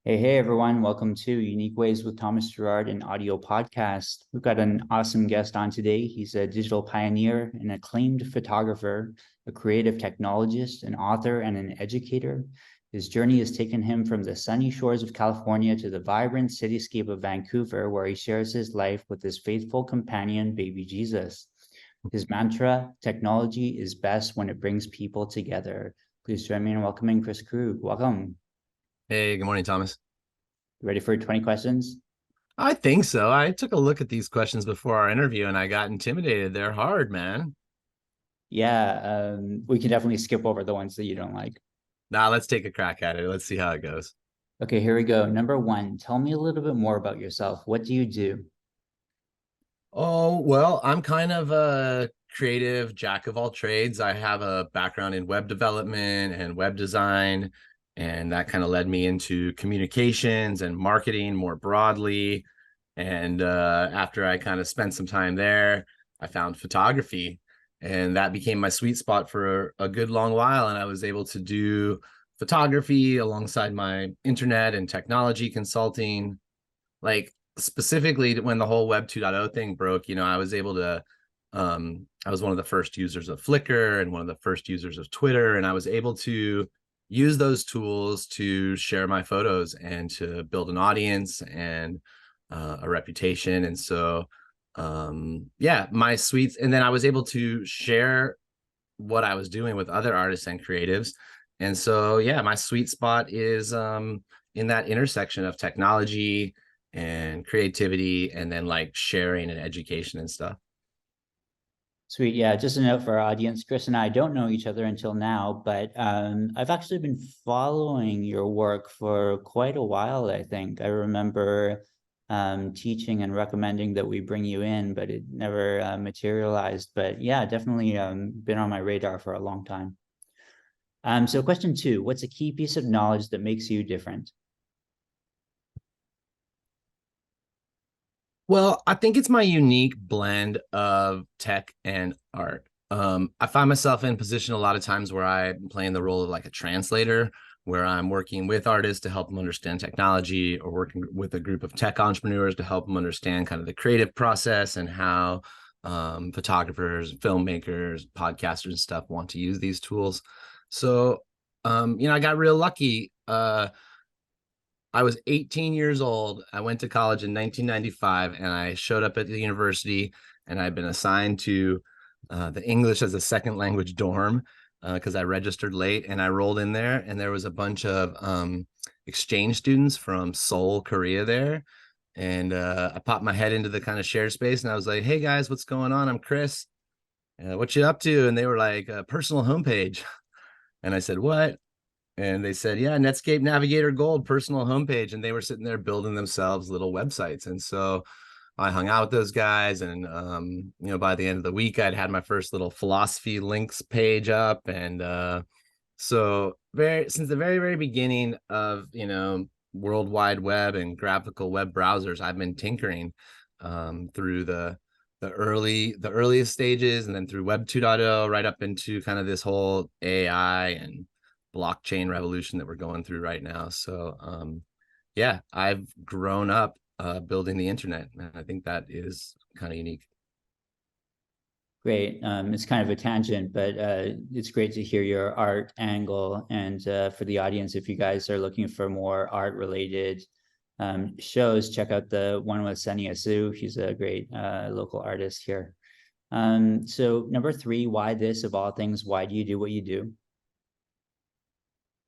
Hey, everyone. Welcome to Unique Ways with Thomas Gerard, an audio podcast. We've got an awesome guest on today. He's a digital pioneer, an acclaimed photographer, a creative technologist, an author, and an educator. His journey has taken him from the sunny shores of California to the vibrant cityscape of Vancouver, where he shares his life with his faithful companion, baby Jesus. His mantra, technology is best when it brings people together. Please join me in welcoming Kris Krug. Welcome. Hey, good morning, Thomas. Ready for 20 questions? I think so. I took a look at these questions before our interview and I got intimidated. They're hard, man. Yeah, we can definitely skip over the ones that you don't like. Now let's take a crack at it. Let's see how it goes. Okay, here we go. Number one, tell me a little bit more about yourself. What do you do? Oh, well, I'm kind of a creative jack of all trades. I have a background in web development and web design, and that kind of led me into communications and marketing more broadly. And after I kind of spent some time there, I found photography, and that became my sweet spot for a good long while. And I was able to do photography alongside my internet and technology consulting. Like specifically when the whole Web 2.0 thing broke, I was able to. I was one of the first users of Flickr and one of the first users of Twitter, and I was able to use those tools to share my photos and to build an audience and a reputation. And so, yeah, my sweets. And then I was able to share what I was doing with other artists and creatives. And so, yeah, my sweet spot is in that intersection of technology and creativity and then like sharing and education and stuff. Sweet. Yeah, just a note for our audience. Kris and I don't know each other until now, but I've actually been following your work for quite a while, I think. I remember teaching and recommending that we bring you in, but it never materialized. But yeah, definitely been on my radar for a long time. So question two, what's a key piece of knowledge that makes you different? Well, I think it's my unique blend of tech and art. I find myself in a position a lot of times where I'm playing the role of like a translator, where I'm working with artists to help them understand technology, or working with a group of tech entrepreneurs to help them understand kind of the creative process and how photographers, filmmakers, podcasters, and stuff want to use these tools. So, I got real lucky. I was 18 years old. I went to college in 1995 and I showed up at the university, and I'd been assigned to the English as a second language dorm because I registered late, and I rolled in there and there was a bunch of exchange students from Seoul, Korea there. And I popped my head into the kind of shared space and I was like, hey guys, what's going on? I'm Kris. What you up to? And they were like, personal homepage. And I said, what? And they said, yeah, Netscape Navigator Gold personal homepage. And they were sitting there building themselves little websites. And so I hung out with those guys. And, by the end of the week, I'd had my first little philosophy links page up. And so since the very, very beginning of, World Wide Web and graphical web browsers, I've been tinkering through the earliest stages, and then through Web 2.0 right up into kind of this whole AI and blockchain revolution that we're going through right now. So yeah, I've grown up building the internet, and I think that is kind of unique. Great. It's kind of a tangent, but it's great to hear your art angle. And for the audience, if you guys are looking for more art related shows, check out the one with Sunny Asu. He's a great local artist here. So number three, why this of all things? Why do you do what you do?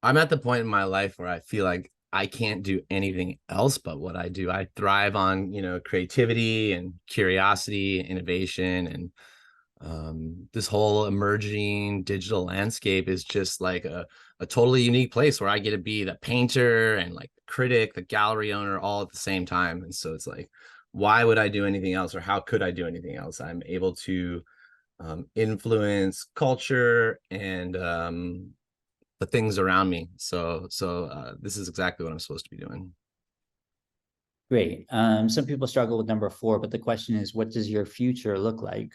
I'm at the point in my life where I feel like I can't do anything else but what I do. I thrive on, creativity and curiosity, innovation, and this whole emerging digital landscape is just like a totally unique place where I get to be the painter and like the critic, the gallery owner, all at the same time. And so it's like, why would I do anything else, or how could I do anything else? I'm able to influence culture and the things around me. So this is exactly what I'm supposed to be doing. Great. Some people struggle with number four, but the question is, what does your future look like?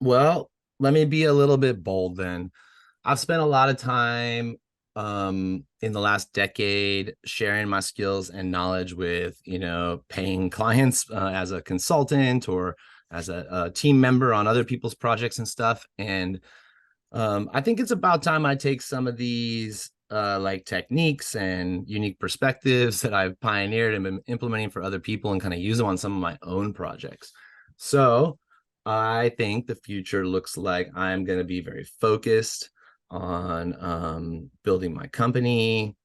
Well, let me be a little bit bold then. I've spent a lot of time in the last decade, sharing my skills and knowledge with, paying clients as a consultant or as a team member on other people's projects and stuff. And I think it's about time I take some of these like techniques and unique perspectives that I've pioneered and been implementing for other people and kind of use them on some of my own projects. So I think the future looks like I'm going to be very focused on building my company,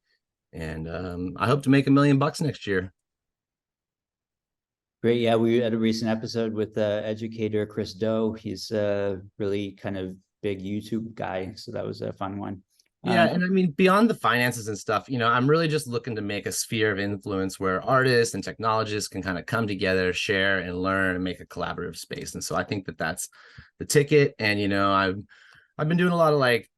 and I hope to make $1 million next year. Great. Yeah, we had a recent episode with educator Kris. He's a really kind of big YouTube guy, so that was a fun one. Yeah, and I mean, beyond the finances and stuff, I'm really just looking to make a sphere of influence where artists and technologists can kind of come together, share and learn and make a collaborative space. And so I think that that's the ticket. And I've been doing a lot of like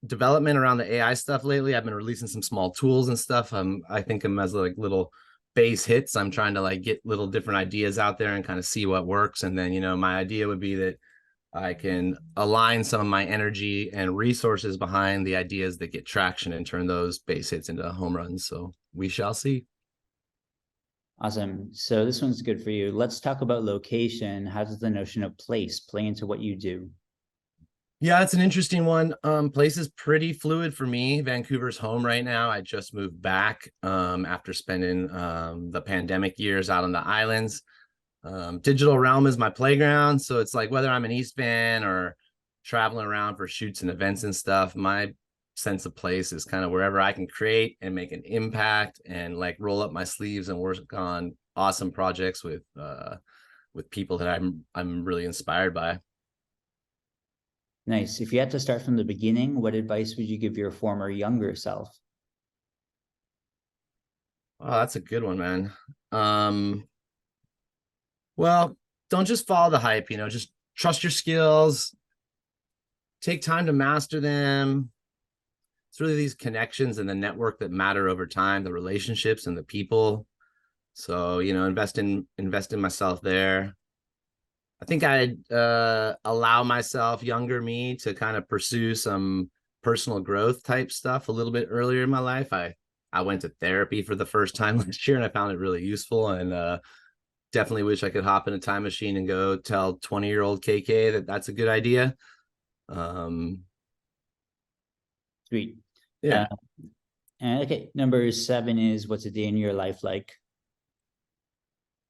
development around the AI stuff lately. I've been releasing some small tools and stuff. I think them as like little base hits. I'm trying to like get little different ideas out there and kind of see what works. And then, my idea would be that I can align some of my energy and resources behind the ideas that get traction and turn those base hits into home runs. So we shall see. Awesome. So this one's good for you. Let's talk about location. How does the notion of place play into what you do? Yeah, it's an interesting one. Place is pretty fluid for me. Vancouver's home right now. I just moved back after spending the pandemic years out on the islands. Digital realm is my playground. So it's like whether I'm an East Van or traveling around for shoots and events and stuff, my sense of place is kind of wherever I can create and make an impact and like roll up my sleeves and work on awesome projects with people that I'm really inspired by. Nice. If you had to start from the beginning, what advice would you give your former younger self? Oh, that's a good one, man. Well, don't just follow the hype, just trust your skills, take time to master them. It's really these connections and the network that matter over time, the relationships and the people. So, invest in myself there. I think I'd allow myself, younger me, to kind of pursue some personal growth type stuff a little bit earlier in my life. I went to therapy for the first time last year and I found it really useful, and definitely wish I could hop in a time machine and go tell 20-year-old KK that that's a good idea. Sweet. Yeah. Okay. Number 7 is, what's a day in your life like?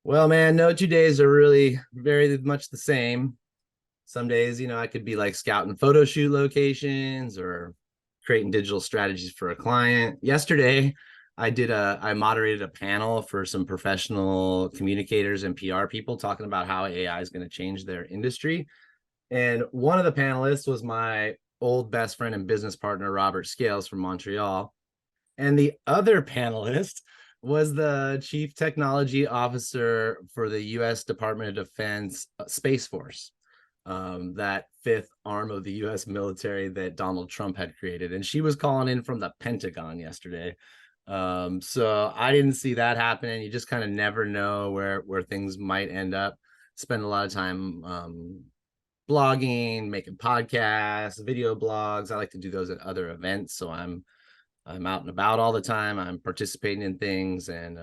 Well, man, no 2 days are really very much the same. Some days, I could be like scouting photo shoot locations or creating digital strategies for a client. Yesterday, I moderated a panel for some professional communicators and PR people talking about how AI is going to change their industry. And one of the panelists was my old best friend and business partner, Robert Scales from Montreal. And the other panelist was the chief technology officer for the US Department of Defense Space Force, that fifth arm of the US military that Donald Trump had created. And she was calling in from the Pentagon yesterday. So I didn't see that happening. You just kind of never know where things might end up. Spend a lot of time blogging, making podcasts, video blogs. I like to do those at other events. So I'm out and about all the time. I'm participating in things, and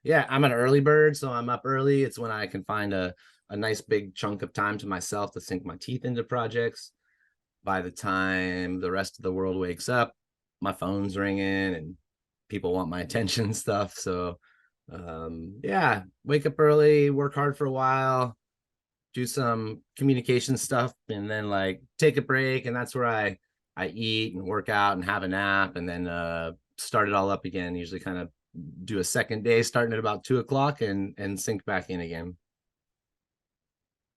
yeah, I'm an early bird, so I'm up early. It's when I can find a nice big chunk of time to myself to sink my teeth into projects. By the time the rest of the world wakes up, my phone's ringing and people want my attention and stuff. So yeah, wake up early, work hard for a while, do some communication stuff, and then like take a break. And that's where I eat and work out and have a nap, and then start it all up again. Usually kind of do a second day starting at about 2 o'clock and sink back in again.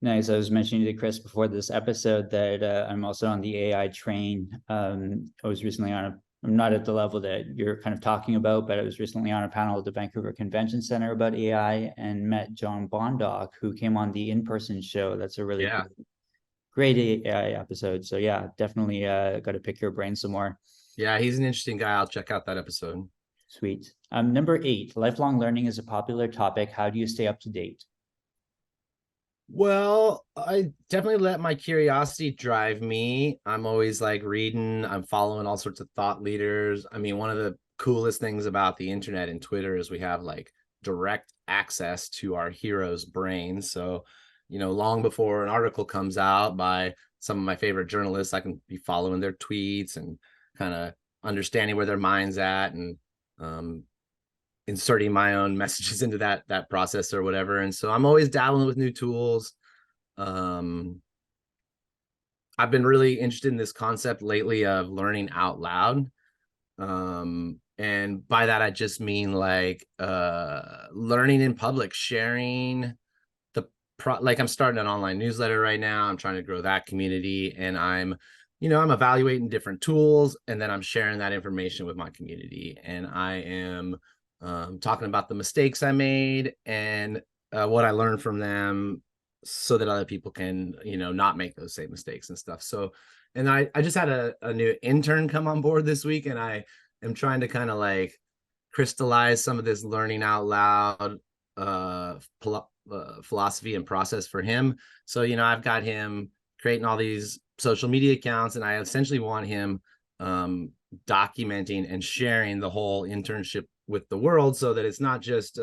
Nice. I was mentioning to Kris before this episode that I'm also on the AI train. I was recently I'm not at the level that you're kind of talking about, but I was recently on a panel at the Vancouver Convention Center about AI and met John Bondoc, who came on the in-person show. That's a really great AI episode. So yeah, definitely got to pick your brain some more. Yeah, he's an interesting guy. I'll check out that episode. Sweet. Number 8, lifelong learning is a popular topic. How do you stay up to date? Well, I definitely let my curiosity drive me. I'm always like reading, I'm following all sorts of thought leaders. I mean, one of the coolest things about the internet and Twitter is we have like direct access to our heroes' brains. So, long before an article comes out by some of my favorite journalists, I can be following their tweets and kind of understanding where their mind's at, and um, inserting my own messages into that process or whatever. And so I'm always dabbling with new tools. um I've been really interested in this concept lately of learning out loud. And by that I just mean like learning in public, sharing the like I'm starting an online newsletter right now. I'm trying to grow that community, and I'm evaluating different tools, and then I'm sharing that information with my community, and I am talking about the mistakes I made and what I learned from them, so that other people can not make those same mistakes and stuff. So, and I just had a new intern come on board this week, and I am trying to kind of like crystallize some of this learning out loud philosophy and process for him. So, I've got him creating all these social media accounts, and I essentially want him documenting and sharing the whole internship with the world, so that it's not just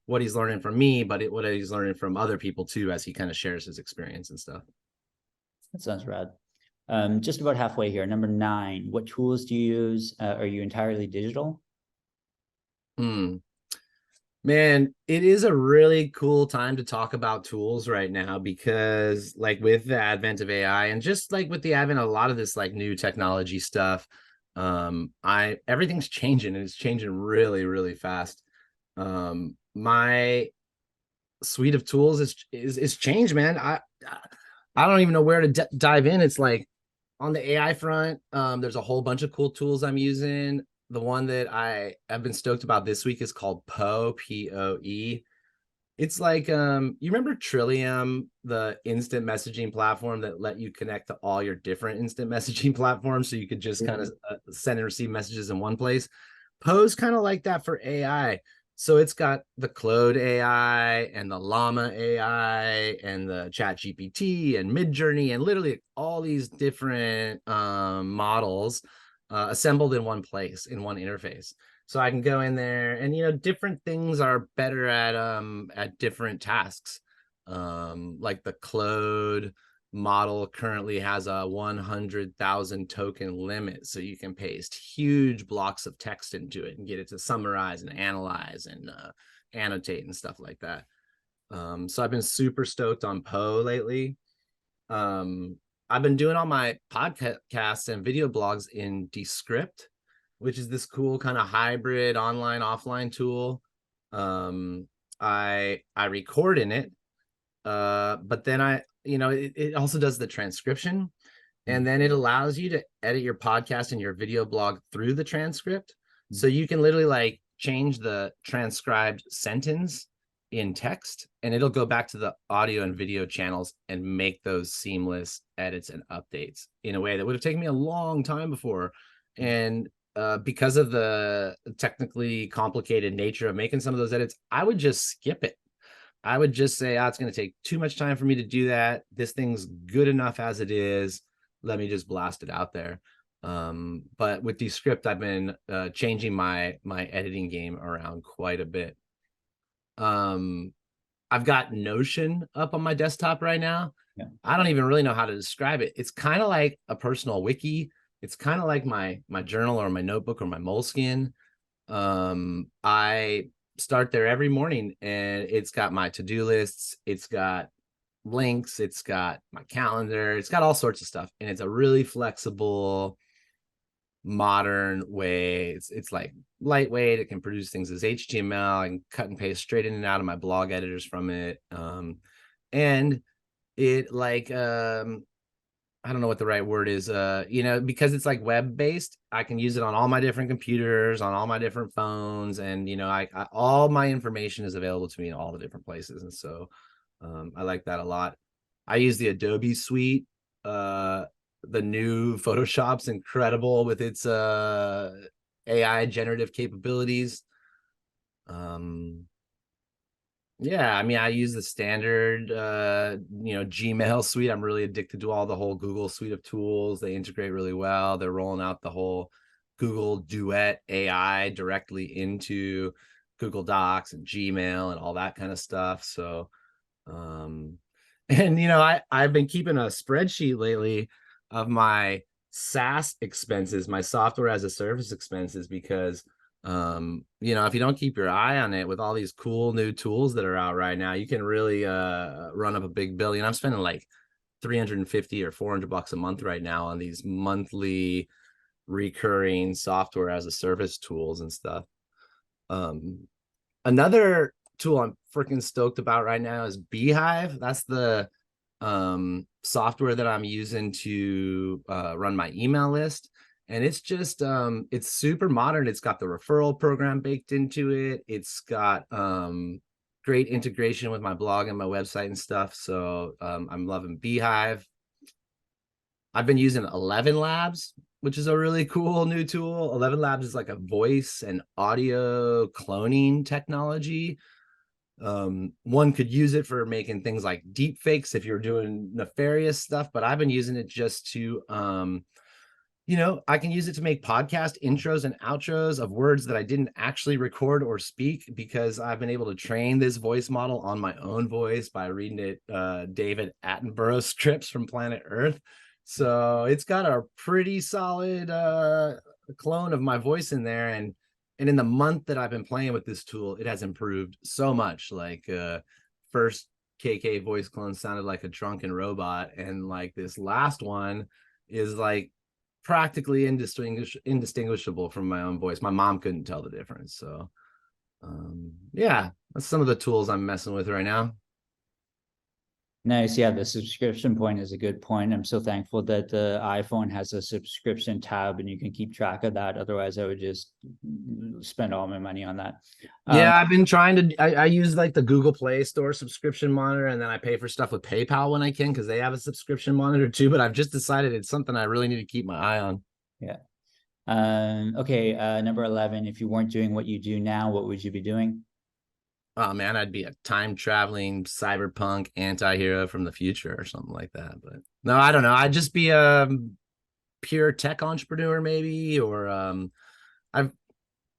what he's learning from me, but what he's learning from other people too, as he kind of shares his experience and stuff. That sounds rad. Just about halfway here. Number 9, what tools do you use? Are you entirely digital? Man, it is a really cool time to talk about tools right now, because like with the advent of AI, and just like with the advent of a lot of this like new technology stuff, I everything's changing, and it's changing really, really fast. My suite of tools is changed, man. I don't even know where to dive in. It's like on the AI front, there's a whole bunch of cool tools I'm using. The one that I have been stoked about this week is called Poe, Poe. It's like you remember Trillium, the instant messaging platform that let you connect to all your different instant messaging platforms, so you could just kind of send and receive messages in one place. Poe's kind of like that for AI. So it's got the Claude AI and the Llama AI and the Chat GPT and Midjourney, and literally all these different models assembled in one place, in one interface. So I can go in there, and different things are better at different tasks. Like the Claude model currently has a 100,000 token limit, so you can paste huge blocks of text into it and get it to summarize and analyze and annotate and stuff like that. So I've been super stoked on Poe lately. I've been doing all my podcasts and video blogs in Descript, which is this cool kind of hybrid online offline tool. I record in it, but then it also does the transcription, and then it allows you to edit your podcast and your video blog through the transcript. So you can literally like change the transcribed sentence in text, and it'll go back to the audio and video channels and make those seamless edits and updates in a way that would have taken me a long time before. And because of the technically complicated nature of making some of those edits, I would just skip it. I would just say, it's going to take too much time for me to do that. This thing's good enough as it is. Let me just blast it out there. But with Descript, I've been changing my editing game around quite a bit. I've got Notion up on my desktop right now. Yeah. I don't even really know how to describe it. It's kind of like a personal wiki. It's kind of like my journal or my notebook or my Moleskine. I start there every morning, and it's got my to-do lists, it's got links, it's got my calendar, it's got all sorts of stuff, and it's a really flexible, modern way. It's like lightweight. It can produce things as HTML. I can cut and paste straight in and out of my blog editors from it. And it like I don't know what the right word is, because it's like web based, I can use it on all my different computers, on all my different phones. And, I all my information is available to me in all the different places. And so I like that a lot. I use the Adobe suite. The new Photoshop's incredible with its AI generative capabilities. Yeah, I mean, I use the standard Gmail suite. I'm really addicted to all the whole Google suite of tools. They integrate really well. They're rolling out the whole Google Duet AI directly into Google Docs and Gmail and all that kind of stuff. So um and I've been keeping a spreadsheet lately of my SaaS expenses, my software as a service expenses, because if you don't keep your eye on it with all these cool new tools that are out right now, you can really run up a big bill. I'm spending like 350 or $400 a month right now on these monthly recurring software as a service tools and stuff. Another tool I'm freaking stoked about right now is Beehive. That's the software that I'm using to run my email list. And it's just it's super modern. It's got the referral program baked into it. It's got great integration with my blog and my website and stuff. So I'm loving Beehive. I've been using 11 Labs, which is a really cool new tool. 11 Labs is like a voice and audio cloning technology. One could use it for making things like deep fakes if you're doing nefarious stuff, but I've been using it just to I can use it to make podcast intros and outros of words that I didn't actually record or speak, because I've been able to train this voice model on my own voice by reading it David Attenborough scripts from Planet Earth. So it's got a pretty solid clone of my voice in there, and in the month that I've been playing with this tool, it has improved so much. Like first KK voice clone sounded like a drunken robot, and like this last one is like practically indistinguishable from my own voice. My mom couldn't tell the difference. So yeah, that's some of the tools I'm messing with right now. Nice. Yeah, the subscription point is a good point. I'm so thankful that the iPhone has a subscription tab and you can keep track of that. Otherwise, I would just spend all my money on that. Yeah, I've been trying to. I use like the Google Play Store subscription monitor, and then I pay for stuff with PayPal when I can, because they have a subscription monitor too. But I've just decided it's something I really need to keep my eye on. Yeah. Okay. Number 11. If you weren't doing what you do now, what would you be doing? Oh man, I'd be a time traveling cyberpunk anti-hero from the future or something like that. But no, I don't know. I'd just be a pure tech entrepreneur, maybe, or I've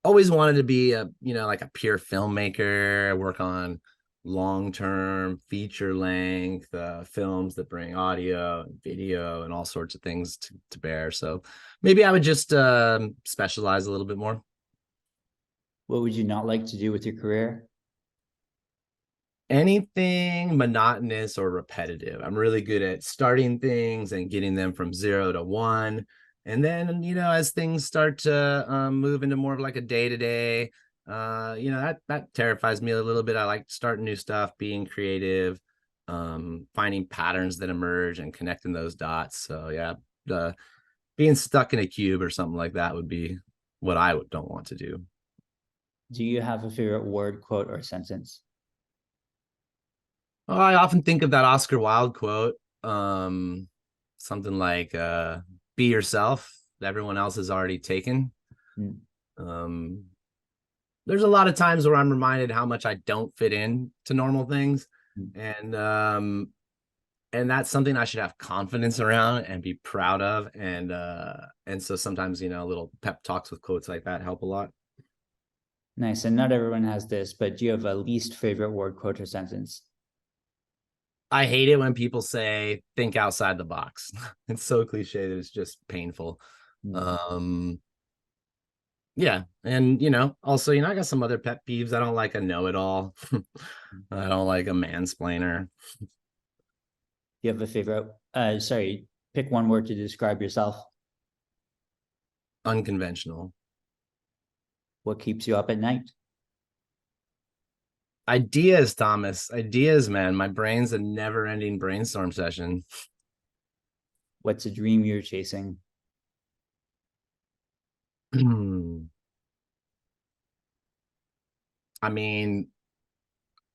always wanted to be like a pure filmmaker, work on long-term feature length films that bring audio and video and all sorts of things to bear. So maybe I would just specialize a little bit more. What would you not like to do with your career? Anything monotonous or repetitive. I'm really good at starting things and getting them from 0 to 1. And then, as things start to move into more of like a day-to-day, that terrifies me a little bit. I like starting new stuff, being creative, finding patterns that emerge and connecting those dots. So yeah, being stuck in a cube or something like that would be what I don't want to do. Do you have a favorite word, quote, or sentence? Oh, I often think of that Oscar Wilde quote, something like "Be yourself. Everyone else is already taken." Mm. There's a lot of times where I'm reminded how much I don't fit in to normal things, and that's something I should have confidence around and be proud of. And so sometimes little pep talks with quotes like that help a lot. Nice. And not everyone has this, but do you have a least favorite word, quote, or sentence? I hate it when people say think outside the box. It's so cliche that it's just painful. Yeah, and also I got some other pet peeves. I don't like a know-it-all. I don't like a mansplainer. You have a favorite? Sorry, pick one word to describe yourself. Unconventional. What keeps you up at night? Ideas, Thomas. Ideas, man. My brain's a never-ending brainstorm session. What's a dream you're chasing? I mean,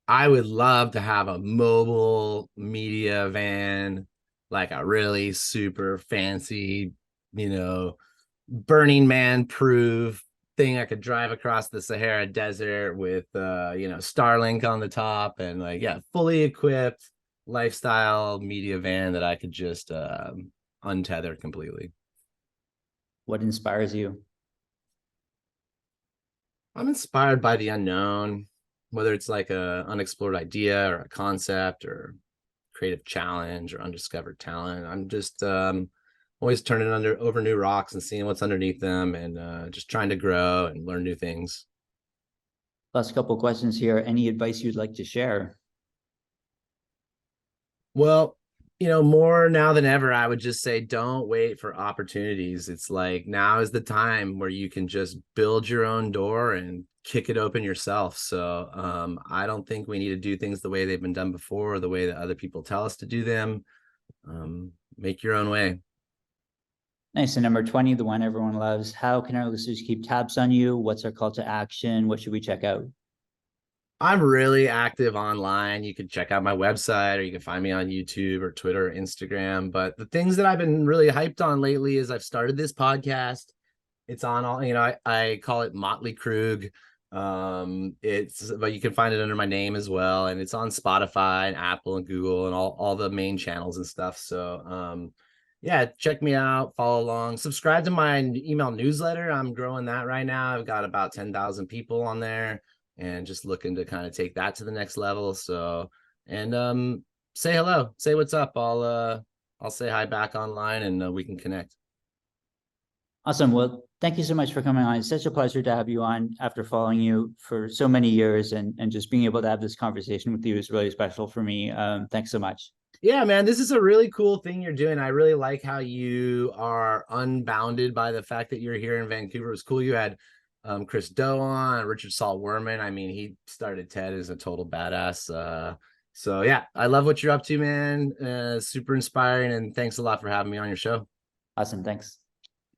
I would love to have a mobile media van, like a really super fancy, Burning Man proof thing I could drive across the Sahara Desert with Starlink on the top, and like, yeah, fully equipped lifestyle media van that I could just untether completely. What inspires you? I'm inspired by the unknown, whether it's like a unexplored idea or a concept or creative challenge or undiscovered talent. I'm just always turning over new rocks and seeing what's underneath them, and just trying to grow and learn new things. Last couple questions here. Any advice you'd like to share? Well, more now than ever, I would just say don't wait for opportunities. It's like now is the time where you can just build your own door and kick it open yourself. So I don't think we need to do things the way they've been done before, or the way that other people tell us to do them. Make your own way. Nice. And number 20, the one everyone loves. How can our listeners keep tabs on you? What's our call to action? What should we check out? I'm really active online. You can check out my website, or you can find me on YouTube or Twitter or Instagram. But the things that I've been really hyped on lately is I've started this podcast. It's on all, I call it Motley Krug. But you can find it under my name as well. And it's on Spotify and Apple and Google and all the main channels and stuff. So yeah, check me out, follow along, subscribe to my email newsletter. I'm growing that right now. I've got about 10,000 people on there, and just looking to kind of take that to the next level. So, and say hello, say what's up. I'll say hi back online, and we can connect. Awesome. Well, thank you so much for coming on. It's such a pleasure to have you on after following you for so many years, and just being able to have this conversation with you is really special for me. Thanks so much. Yeah, man, this is a really cool thing you're doing. I really like how you are unbounded by the fact that you're here in Vancouver. It was cool. You had Chris Doe on, Richard Saul Werman. I mean, he started TED as a total badass. So yeah, I love what you're up to, man. Super inspiring, and thanks a lot for having me on your show. Awesome. Thanks.